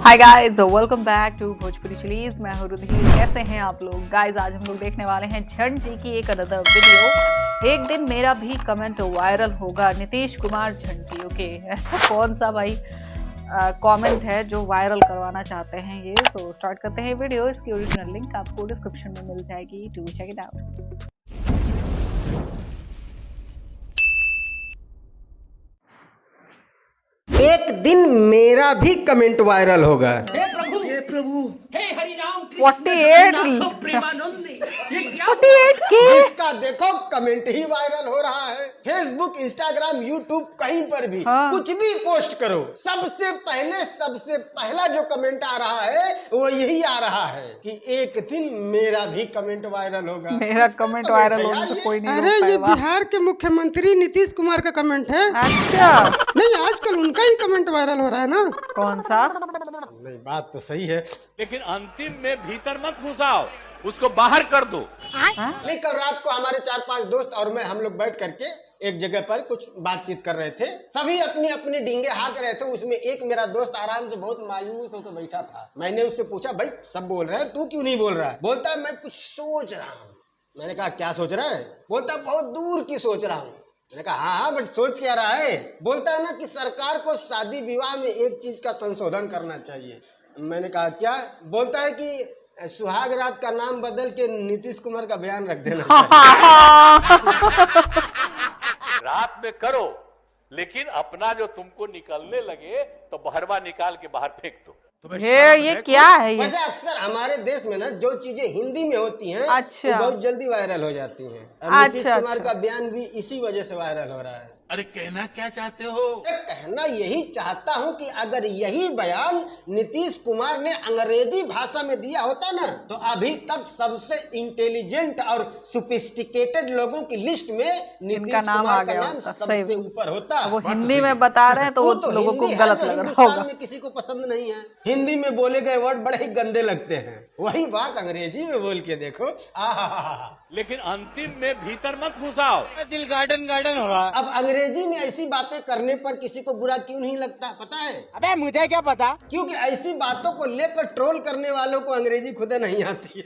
Hi guys, welcome back to Bhojpuri chillies. मैं हूं रुधि। कैसे हैं आप लोग गाइस? आज हम लोग देखने वाले हैं झंड जी की एक अनदर वीडियो। एक दिन मेरा भी कमेंट वायरल होगा, नीतीश कुमार झंड जी। ओके, ऐसा कौन सा भाई कमेंट है जो वायरल करवाना चाहते हैं ये? तो स्टार्ट करते हैं वीडियो। इसकी ओरिजिनल लिंक आपको डिस्क्रिप्शन में मिल जाएगी, टू चेक इट आउट। एक दिन मेरा भी कमेंट वायरल होगा। हे प्रभु, हे हरि राम 48 प्रेमानंदी, ये क्या 48 के जिसका देखो कमेंट ही वायरल हो रहा है। फेसबुक, इंस्टाग्राम, यूट्यूब, कहीं पर भी कुछ भी पोस्ट करो, सबसे पहला जो कमेंट आ रहा है वो यही आ रहा है कि एक दिन मेरा भी कमेंट वायरल होगा। मेरा कमेंट वायरल होने तो कोई नहीं अरे रोक ये पाएगा। बिहार के मुख्यमंत्री नीतीश कुमार का कमेंट है। अच्छा, नहीं, आजकल उनका ही कमेंट वायरल हो रहा है ना। कौन सा? नहीं, बात तो सही है, लेकिन अंतिम में भीतर मत घुसाओ, उसको बाहर कर दो। नहीं, कल रात को हमारे 4-5 दोस्त और मैं हम लोग बैठ करके एक जगह पर कुछ बातचीत कर रहे थे। सभी अपनी अपनी डींगे हाँक रहे थे। उसमें एक मेरा दोस्त आराम से बहुत मायूस होकर बैठा था। मैंने उससे पूछा, भाई सब बोल रहे हैं, तू क्यों नहीं बोल रहा है? बोलता है मैं कुछ सोच रहा हूँ। मैंने कहा क्या सोच रहा है? बोलता बहुत दूर की सोच रहा हूँ। मैंने कहा हाँ, बट सोच क्या रहा है? बोलता है ना कि सरकार को शादी विवाह में एक चीज का संशोधन करना चाहिए। मैंने कहा क्या? बोलता है कि सुहाग रात का नाम बदल के नीतीश कुमार का बयान रख देना चाहिए। रात में करो, लेकिन अपना जो तुमको निकलने लगे तो बहरवा निकाल के बाहर फेंक दो। ये क्या है ये? वैसे अक्सर हमारे देश में ना जो चीजें हिंदी में होती हैं अच्छा। वो बहुत जल्दी वायरल हो जाती हैं। और नीतीश अच्छा, कुमार अच्छा। का बयान भी इसी वजह से वायरल हो रहा है। अरे कहना क्या चाहते हो? कहना यही चाहता हूं कि अगर यही बयान नीतीश कुमार ने अंग्रेजी भाषा में दिया होता ना तो अभी तक सबसे इंटेलिजेंट और सोफिस्टिकेटेड लोगों की लिस्ट में नीतीश नाम आ कुमार का गया नाम होता, सबसे सही। ऊपर होता। वो हिंदी में बता रहे हैं तो वो लोगों को हिंदी है गलत जो लग रहा हिंदुस्तान होगा। में किसी को पसंद नहीं है। हिंदी में बोले गए वर्ड बड़े ही गंदे लगते हैं, वही बात अंग्रेजी में बोल के देखो। लेकिन अंतिम में भीतर मत घुसाओ। दिल गार्डन गार्डन हो रहा। अब अंग्रेजी में ऐसी बातें करने पर किसी को बुरा क्यों नहीं लगता पता है? अबे मुझे क्या पता? क्योंकि ऐसी बातों को लेकर ट्रोल करने वालों को अंग्रेजी खुद नहीं आती है।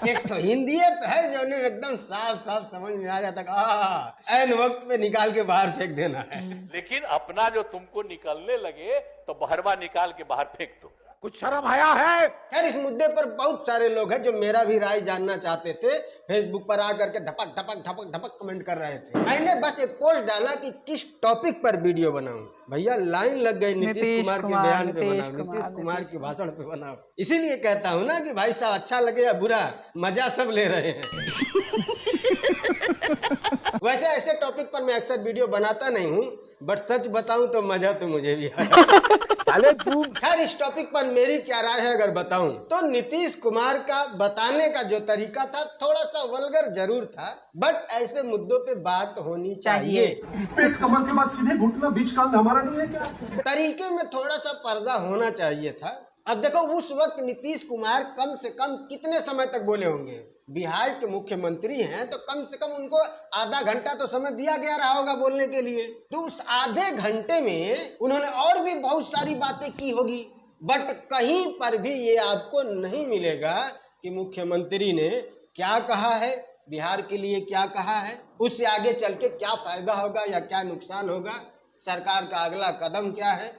एक तो हिंदी है तो है जो उन्हें एकदम साफ साफ समझ में आ जाता है, ऐन वक्त पे निकाल के बाहर फेंक देना है। लेकिन अपना जो तुमको निकलने लगे तो बहरवा निकाल के बाहर फेंक दो। कुछ शर्म आया है? खैर, इस मुद्दे पर बहुत सारे लोग हैं जो मेरा भी राय जानना चाहते थे। फेसबुक पर आकर के ढपक ढपक ढपक ढपक कमेंट कर रहे थे। मैंने बस एक पोस्ट डाला कि किस टॉपिक पर वीडियो बनाऊं। भैया लाइन लग गई, नीतीश कुमार के बयान पे बनाओ, नीतीश कुमार के भाषण पे बनाओ। इसीलिए कहता हूं ना कि भाई साहब अच्छा लगे या बुरा, मजा सब ले रहे हैं। वैसे ऐसे टॉपिक पर मैं अक्सर वीडियो बनाता नहीं हूँ, बट सच बताऊं तो मजा तो मुझे भी आया। चले तू। खैर, इस टॉपिक पर मेरी क्या राय है अगर बताऊं तो नीतीश कुमार का बताने का जो तरीका था थोड़ा सा वल्गर जरूर था, बट ऐसे मुद्दों पे बात होनी चाहिए। पेट कमर के बाद सीधे घुटना बीच का अंग हमारा नहीं है क्या? तरीके में थोड़ा सा पर्दा होना चाहिए था। अब देखो, उस वक्त नीतीश कुमार कम से कम कितने समय तक बोले होंगे? बिहार के मुख्यमंत्री हैं तो कम से कम उनको आधा घंटा तो समय दिया गया रहा होगा बोलने के लिए। तो उस आधे घंटे में उन्होंने और भी बहुत सारी बातें की होगी, बट कहीं पर भी ये आपको नहीं मिलेगा कि मुख्यमंत्री ने क्या कहा है, बिहार के लिए क्या कहा है, उससे आगे चल के क्या फायदा होगा या क्या नुकसान होगा, सरकार का अगला कदम क्या है।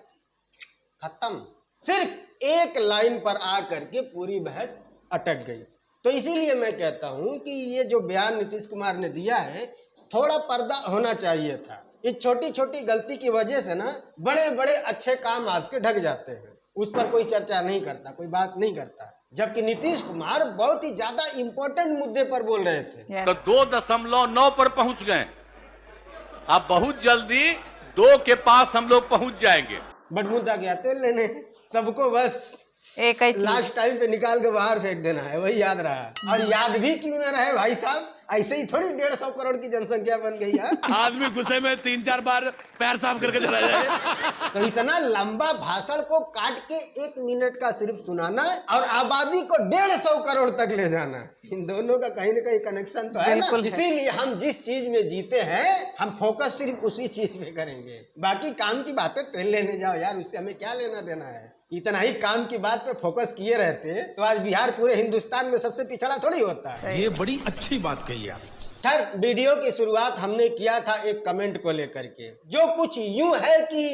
खत्म। सिर्फ एक लाइन पर आकर के पूरी बहस अटक गई। तो इसीलिए मैं कहता हूं कि ये जो बयान नीतीश कुमार ने दिया है थोड़ा पर्दा होना चाहिए था। इस छोटी छोटी गलती की वजह से ना बड़े बड़े अच्छे काम आपके ढक जाते हैं, उस पर कोई चर्चा नहीं करता, कोई बात नहीं करता। जबकि नीतीश कुमार बहुत ही ज्यादा इंपॉर्टेंट मुद्दे पर बोल रहे थे। तो 2.9 पर पहुंच गए। अब बहुत जल्दी 2 के पास हम लोग पहुंच जाएंगे। बट मुद्दा क्या? तेल लेने सबको बस एक ही लास्ट टाइम पे निकाल के बाहर फेंक देना है, वही याद रहा। और याद भी क्यों ना रहे भाई साहब, ऐसे ही थोड़ी 150 करोड़ की जनसंख्या बन गई है। आदमी गुस्से में 3-4 बार पैर साफ करके चला जाए। तो इतना लंबा भाषण को काट के 1 मिनट का सिर्फ सुनाना और आबादी को 150 करोड़ तक ले जाना, इन दोनों का कहीं ना कहीं कनेक्शन तो है ना। बिल्कुल है। इसीलिए हम जिस चीज में जीते हैं हम फोकस सिर्फ उसी चीज में करेंगे, बाकी काम की बातें तेल लेने जाओ यार, उससे हमें क्या लेना देना है। इतना ही काम की बात पे फोकस किए रहते तो आज बिहार पूरे हिंदुस्तान में सबसे पिछड़ा थोड़ी होता है। ये बड़ी अच्छी बात कही आप। खैर, वीडियो की शुरुआत हमने किया था एक कमेंट को लेकर के, जो कुछ यूं है कि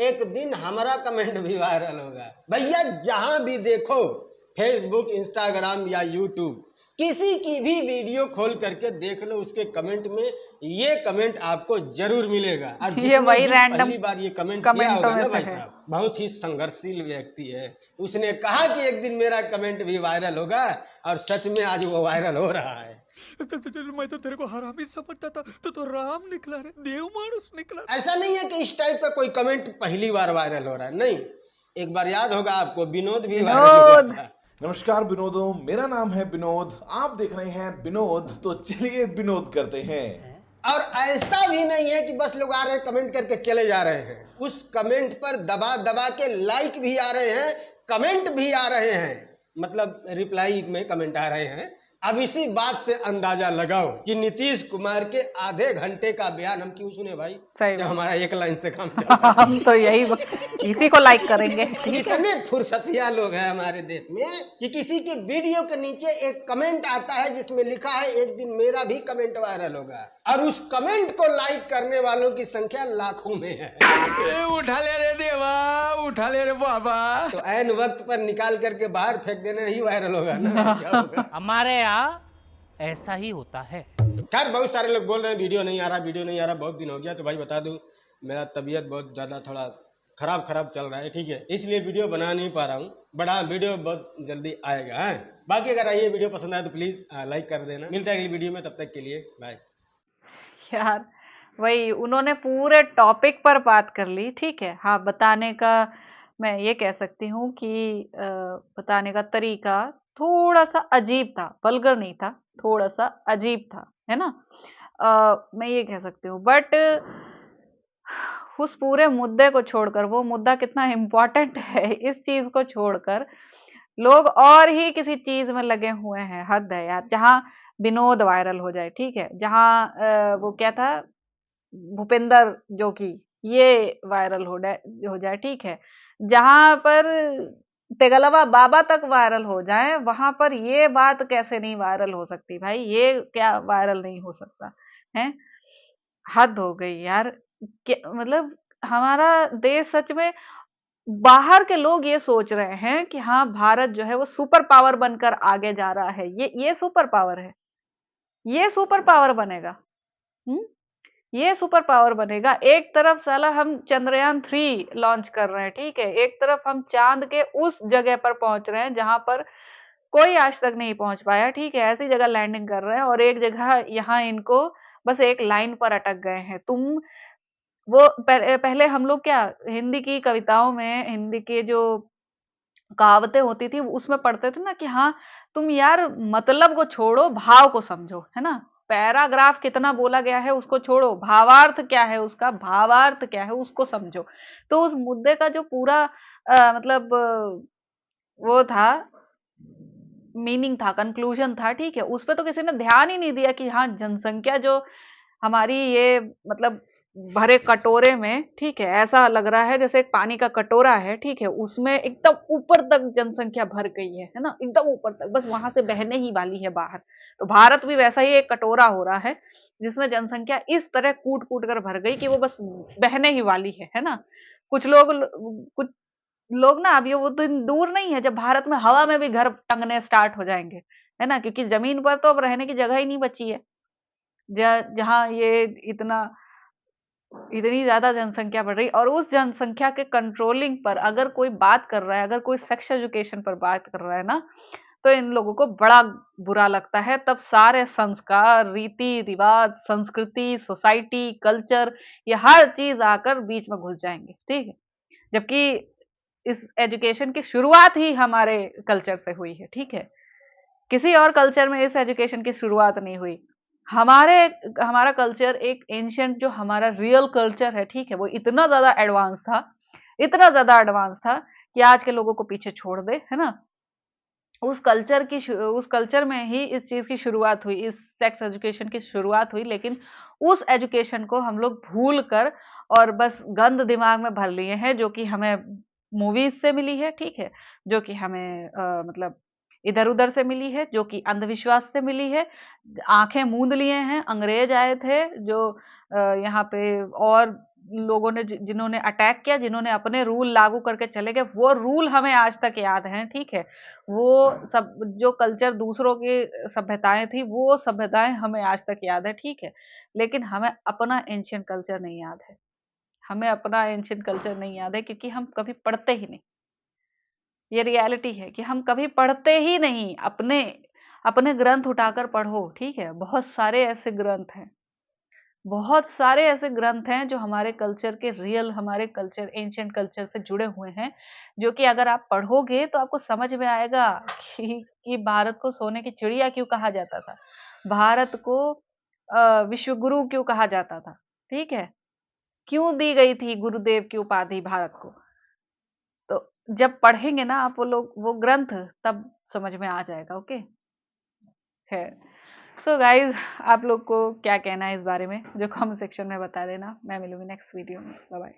एक दिन हमारा कमेंट भी वायरल होगा। भैया जहां भी देखो, फेसबुक, इंस्टाग्राम या यूट्यूब, किसी की भी वीडियो खोल करके देख लो, उसके कमेंट में ये कमेंट आपको जरूर मिलेगा। और ये जिसने वही भी रैंडम पहली बार ये कमेंट किया कमेंटों होगा में ना से भाई है। साहब, बहुत ही संघर्षशील व्यक्ति है। उसने कहा कि एक दिन मेरा कमेंट भी वायरल होगा और सच में आज वो वायरल हो रहा है। मैं तो तेरे को हरामी समझता था, तो राम निकला रे, देव मानुस निकला। ऐसा नहीं है कि इस टाइप का कोई कमेंट पहली बार वायरल हो रहा है, नहीं। एक बार याद होगा आपको, विनोद भी वायरल हुआ था। नमस्कार विनोदों, मेरा नाम है विनोद, आप देख रहे हैं विनोद, तो चलिए विनोद करते हैं। और ऐसा भी नहीं है कि बस लोग आ रहे हैं कमेंट करके चले जा रहे हैं, उस कमेंट पर दबा दबा के लाइक भी आ रहे हैं, कमेंट भी आ रहे हैं, मतलब रिप्लाई में कमेंट आ रहे हैं। अब इसी बात से अंदाजा लगाओ कि नीतीश कुमार के आधे घंटे का बयान हम क्यों सुने भाई, सही जब बात। हमारा एक लाइन से काम चल रहा है। हम तो यही इसी को लाइक करेंगे। इतने फुर्सतिया लोग हैं हमारे देश में कि किसी की वीडियो के नीचे एक कमेंट आता है जिसमें लिखा है एक दिन मेरा भी कमेंट वायरल होगा, और उस कमेंट को लाइक करने वालों की संख्या लाखों में है। उठा ले रे देवा, उठा ले रे बाबा। तो ऐन वक्त पर निकाल करके बाहर फेंक देना ही वायरल होगा ना, क्या होगा। हमारे यहाँ ऐसा ही होता है। खैर, बहुत सारे लोग बोल रहे हैं वीडियो नहीं आ रहा, वीडियो नहीं आ रहा, बहुत दिन हो गया। तो भाई बता दूं, मेरा तबीयत बहुत ज़्यादा थोड़ा खराब चल रहा है, ठीक है, इसलिए वीडियो बना नहीं पा रहा हूँ, बड़ा वीडियो बहुत जल्दी आएगा है। बाकी अगर ये वीडियो पसंद आए तो प्लीज़ लाइक कर देना। मिलता है अगली वीडियो में, तब तक के लिए बाय। यार वही उन्होंने पूरे टॉपिक पर बात कर ली, ठीक है। हाँ, बताने का मैं ये कह सकती हूँ कि बताने का तरीका थोड़ा सा अजीब था, वल्गर नहीं था, थोड़ा सा अजीब था, है ना। मैं ये कह सकती हूँ, बट उस पूरे मुद्दे को छोड़कर, वो मुद्दा कितना इम्पोर्टेंट है, इस चीज को छोड़कर लोग और ही किसी चीज में लगे हुए हैं। हद है यार। जहाँ विनोद वायरल हो जाए, ठीक है, जहाँ वो क्या था, भूपेंद्र जोगी, ये वायरल हो जाए, ठीक है, जहां पर तेगलवा बाबा तक वायरल हो जाए, वहां पर ये बात कैसे नहीं वायरल हो सकती भाई, ये क्या वायरल नहीं हो सकता है। हद हो गई यार। मतलब हमारा देश सच में, बाहर के लोग ये सोच रहे हैं कि हाँ, भारत जो है वो सुपर पावर बनकर आगे जा रहा है। ये सुपर पावर है, ये सुपर पावर बनेगा। ये सुपर पावर बनेगा। एक तरफ साला हम चंद्रयान 3 लॉन्च कर रहे हैं, ठीक है, एक तरफ हम चांद के उस जगह पर पहुंच रहे हैं जहां पर कोई आज तक नहीं पहुंच पाया, ठीक है, ऐसी जगह लैंडिंग कर रहे हैं, और एक जगह यहाँ इनको बस एक लाइन पर अटक गए हैं। वो पहले हम लोग क्या, हिंदी की कविताओं में, हिंदी के जो कहावतें होती थी उसमें पढ़ते थे ना कि हाँ, तुम यार मतलब को छोड़ो, भाव को समझो, है ना। पैराग्राफ कितना बोला गया है उसको छोड़ो, भावार्थ क्या है उसका, भावार्थ क्या है उसको समझो। तो उस मुद्दे का जो पूरा मतलब वो था, मीनिंग था, कंक्लूजन था, ठीक है, उस पे तो किसी ने ध्यान ही नहीं दिया कि हाँ, जनसंख्या जो हमारी, ये मतलब भरे कटोरे में, ठीक है, ऐसा लग रहा है जैसे एक पानी का कटोरा है, ठीक है, उसमें एकदम ऊपर तक जनसंख्या भर गई है ना, एकदम ऊपर तक, बस वहां से बहने ही वाली है बाहर। तो भारत भी वैसा ही एक कटोरा हो रहा है जिसमें जनसंख्या इस तरह कूट कूट कर भर गई कि वो बस बहने ही वाली है ना। कुछ लोग ना, अब ये वो दिन दूर नहीं है जब भारत में हवा में भी घर टंगने स्टार्ट हो जाएंगे, है ना, क्योंकि जमीन पर तो अब रहने की जगह ही नहीं बची है। जहाँ ये इतनी ज्यादा जनसंख्या बढ़ रही, और उस जनसंख्या के कंट्रोलिंग पर अगर कोई बात कर रहा है, अगर कोई सेक्स एजुकेशन पर बात कर रहा है ना, तो इन लोगों को बड़ा बुरा लगता है। तब सारे संस्कार, रीति रिवाज, संस्कृति, सोसाइटी, कल्चर, ये हर चीज आकर बीच में घुस जाएंगे, ठीक है। जबकि इस एजुकेशन की शुरुआत ही हमारे कल्चर से हुई है, ठीक है, किसी और कल्चर में इस एजुकेशन की शुरुआत नहीं हुई। हमारे हमारा कल्चर एक एंशियंट जो हमारा रियल कल्चर है, ठीक है, वो इतना ज़्यादा एडवांस था, इतना ज़्यादा एडवांस था कि आज के लोगों को पीछे छोड़ दे, है ना? उस कल्चर में ही इस चीज़ की शुरुआत हुई, इस सेक्स एजुकेशन की शुरुआत हुई, लेकिन उस एजुकेशन को हम लोग भूल कर और बस गंद दिमाग में भर लिए हैं, जो कि हमें मूवीज़ से मिली है, ठीक है? जो कि हमें मतलब इधर-उधर से मिली है, जो कि अंधविश्वास से मिली है। आँखें मूंद लिए हैं, अंग्रेज आए थे जो यहाँ पे और लोगों ने जिन्होंने अटैक किया, जिन्होंने अपने रूल लागू करके चले गए, वो रूल हमें आज तक याद हैं, ठीक है? वो सब जो कल्चर दूसरों की सभ्यताएँ थी, वो सभ्यताएँ हमें आज तक याद है, ठीक है? लेकिन हमें अपना एंशिएंट कल्चर नहीं याद है। हमें अपना एंशिएंट कल्चर नहीं याद है क्योंकि हम कभी पढ़ते ही नहीं। ये रियलिटी है कि हम कभी पढ़ते ही नहीं। अपने अपने ग्रंथ उठाकर पढ़ो, ठीक है? बहुत सारे ऐसे ग्रंथ हैं। बहुत सारे ऐसे ग्रंथ हैं जो हमारे कल्चर के रियल हमारे कल्चर एंशिएंट कल्चर से जुड़े हुए हैं, जो कि अगर आप पढ़ोगे तो आपको समझ में आएगा कि भारत को सोने की चिड़िया क्यों कहा जाता था, भारत को विश्व गुरु क्यों कहा जाता था, ठीक है? क्यों दी गई थी गुरुदेव की उपाधि भारत को? तो जब पढ़ेंगे ना आप वो ग्रंथ, तब समझ में आ जाएगा, ओके? है। सो गाइस, आप लोग को क्या कहना है इस बारे में, जो कमेंट सेक्शन में बता देना। मैं मिलूंगी नेक्स्ट वीडियो में। Bye bye.